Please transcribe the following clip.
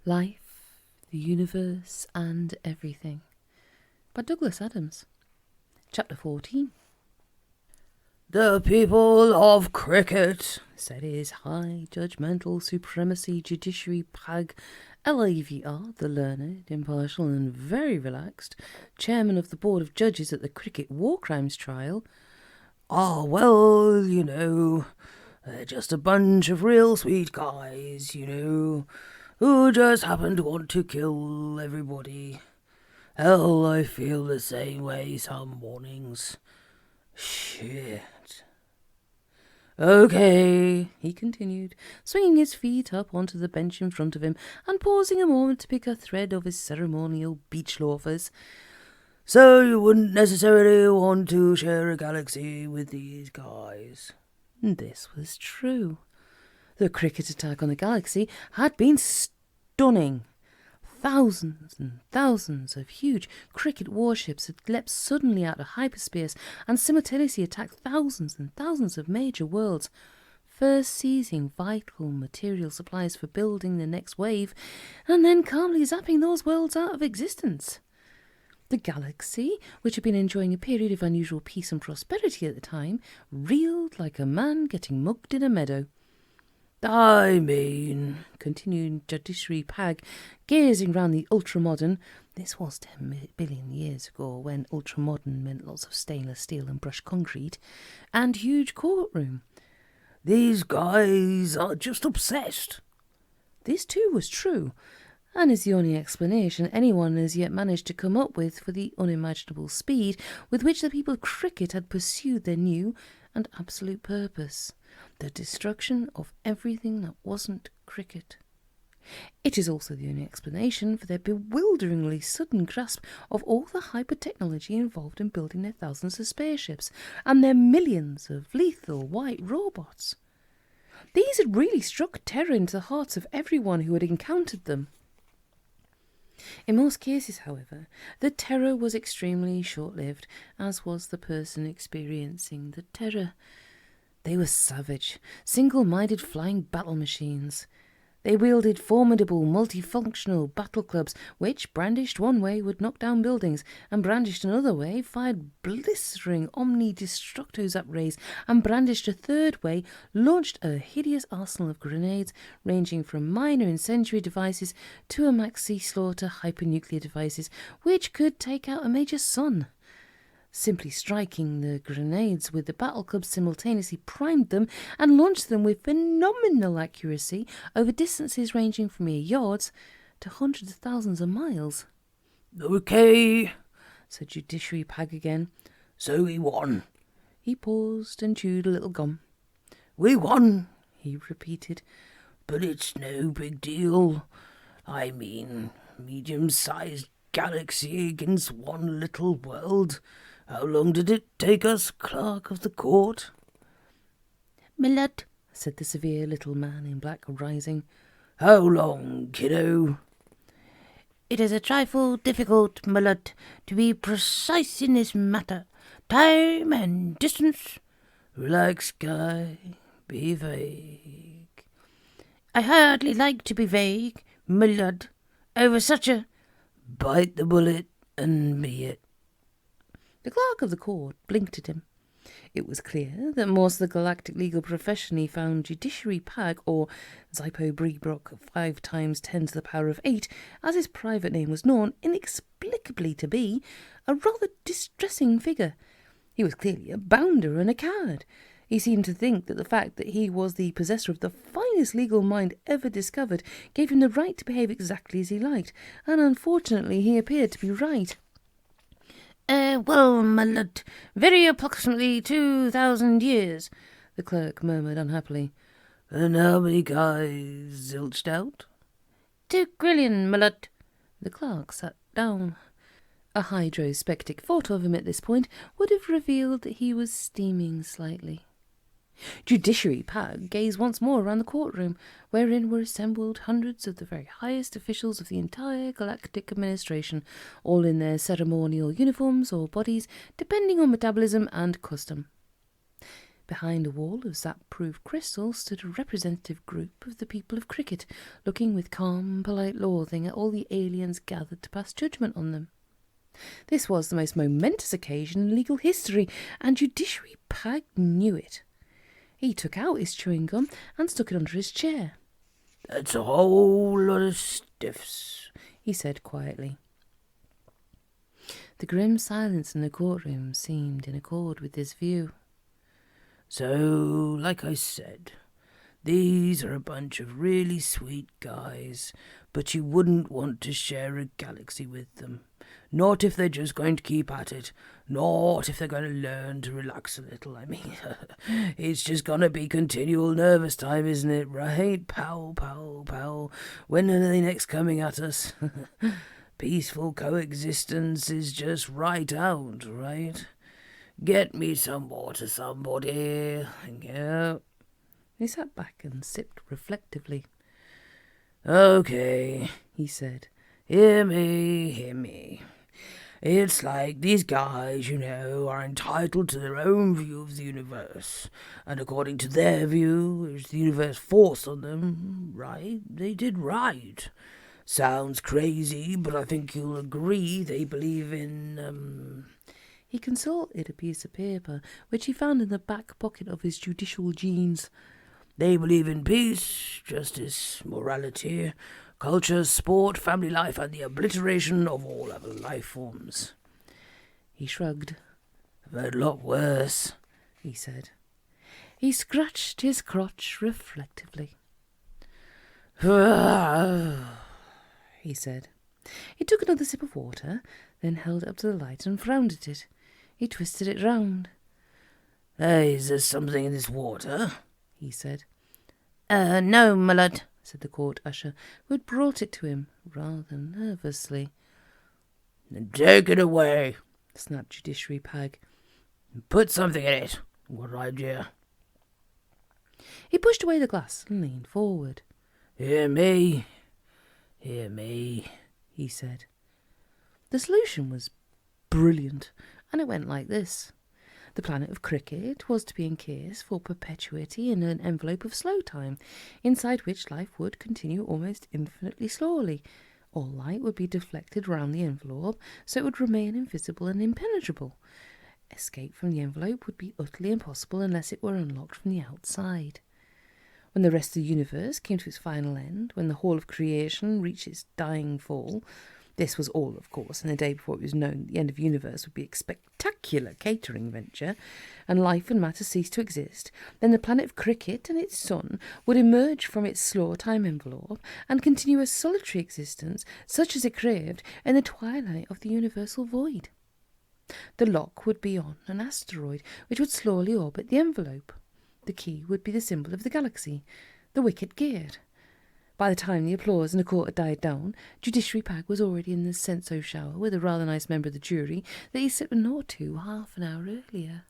Life, the Universe and Everything by Douglas Adams. Chapter 14. The people of cricket, said his high judgmental supremacy judiciary pag, LAVR, the learned, impartial and very relaxed chairman of the board of judges at the cricket war crimes trial, well, they're just a bunch of real sweet guys, who just happen to want to kill everybody. Hell, I feel the same way some mornings. Shit. Okay, he continued, swinging his feet up onto the bench in front of him and pausing a moment to pick a thread of his ceremonial beach loafers. So you wouldn't necessarily want to share a galaxy with these guys? This was true. The cricket attack on the galaxy had been stunning. Thousands and thousands of huge cricket warships had leapt suddenly out of hyperspace and simultaneously attacked thousands and thousands of major worlds, first seizing vital material supplies for building the next wave, and then calmly zapping those worlds out of existence. The galaxy, which had been enjoying a period of unusual peace and prosperity at the time, reeled like a man getting mugged in a meadow. I mean, continued Judiciary Pag, gazing round the ultramodern, this was 10 billion years ago when ultramodern meant lots of stainless steel and brushed concrete, and huge courtroom. These guys are just obsessed. This too was true, and is the only explanation anyone has yet managed to come up with for the unimaginable speed with which the people of cricket had pursued their new and absolute purpose, the destruction of everything that wasn't cricket. It is also the only explanation for their bewilderingly sudden grasp of all the hyper-technology involved in building their thousands of spaceships and their millions of lethal white robots. These had really struck terror into the hearts of everyone who had encountered them. In most cases, however, the terror was extremely short-lived, as was the person experiencing the terror. They were savage, single-minded flying battle machines. They wielded formidable, multifunctional battle clubs, which, brandished one way, would knock down buildings, and brandished another way, fired blistering omni-destructo zap rays, and brandished a third way, launched a hideous arsenal of grenades, ranging from minor incendiary devices to a maxi-slaughter hypernuclear devices, which could take out a major sun. Simply striking the grenades with the battle club simultaneously primed them and launched them with phenomenal accuracy over distances ranging from mere yards to hundreds of thousands of miles. Okay, said Judiciary Pag again. So we won. He paused and chewed a little gum. We won, he repeated. But it's no big deal. I mean, medium-sized galaxy against one little world. How long did it take us, clerk of the court? "My lord," said the severe little man in black, rising. How long, kiddo? "It is a trifle difficult, my lord, to be precise in this matter. Time and distance." Relax, guy. Be vague. "I hardly like to be vague, my lord, over such a—" Bite the bullet and be it. The clerk of the court blinked at him. It was clear that most of the galactic legal profession he found Judiciary Pag, or Zypo Breebrock 5 times 10 to the power of 8, as his private name was known inexplicably to be, a rather distressing figure. He was clearly a bounder and a coward. He seemed to think that the fact that he was the possessor of the finest legal mind ever discovered gave him the right to behave exactly as he liked, and unfortunately he appeared to be right. Well, my lord, very approximately 2,000 years, the clerk murmured unhappily. And how many guys zilched out? 2 grillion, my lord. The clerk sat down. A hydrospectic photo of him at this point would have revealed that he was steaming slightly. Judiciary Pag gazed once more around the courtroom, wherein were assembled hundreds of the very highest officials of the entire galactic administration, all in their ceremonial uniforms or bodies, depending on metabolism and custom. Behind a wall of zap-proof crystal stood a representative group of the people of Cricket, looking with calm, polite loathing at all the aliens gathered to pass judgment on them. This was the most momentous occasion in legal history, and Judiciary Pag knew it. He took out his chewing gum and stuck it under his chair. "That's a whole lot of stiffs," he said quietly. The grim silence in the courtroom seemed in accord with this view. "So, like I said, these are a bunch of really sweet guys, but you wouldn't want to share a galaxy with them. Not if they're just going to keep at it. Not if they're going to learn to relax a little. I mean, it's just going to be continual nervous time, isn't it, right? Pow, pow, pow. When are they next coming at us? Peaceful coexistence is just right out, right? Get me some water, somebody. Yeah." He sat back and sipped reflectively. "Okay," he said. Hear me. It's like these guys, are entitled to their own view of the universe. And according to their view, which the universe forced on them, right, they did right. Sounds crazy, but I think you'll agree they believe in, He consulted a piece of paper, which he found in the back pocket of his judicial jeans. They believe in peace, justice, morality, culture, sport, family life, and the obliteration of all other life forms. He shrugged. "I've heard a lot worse," he said. He scratched his crotch reflectively. He said. He took another sip of water, then held it up to the light and frowned at it. He twisted it round. "Hey, is there something in this water?" he said. No, my lord," said the court usher, who had brought it to him, rather nervously. "Then take it away," snapped Judiciary Pag. "Put something in it. What idea?" He pushed away the glass and leaned forward. Hear me, he said. The solution was brilliant, and it went like this. The planet of Cricket was to be encased for perpetuity in an envelope of slow time, inside which life would continue almost infinitely slowly. All light would be deflected round the envelope, so it would remain invisible and impenetrable. Escape from the envelope would be utterly impossible unless it were unlocked from the outside. When the rest of the universe came to its final end, when the whole of creation reached its dying fall, this was all, of course, in the day before it was known that the end of the universe would be a spectacular catering venture, and life and matter ceased to exist, then the planet of Cricket and its sun would emerge from its slow time envelope and continue a solitary existence, such as it craved, in the twilight of the universal void. The lock would be on an asteroid, which would slowly orbit the envelope. The key would be the symbol of the galaxy, the wicket geared. By the time the applause in the court had died down, Judiciary Pag was already in the senso shower with a rather nice member of the jury that he slipped a note to half an hour earlier.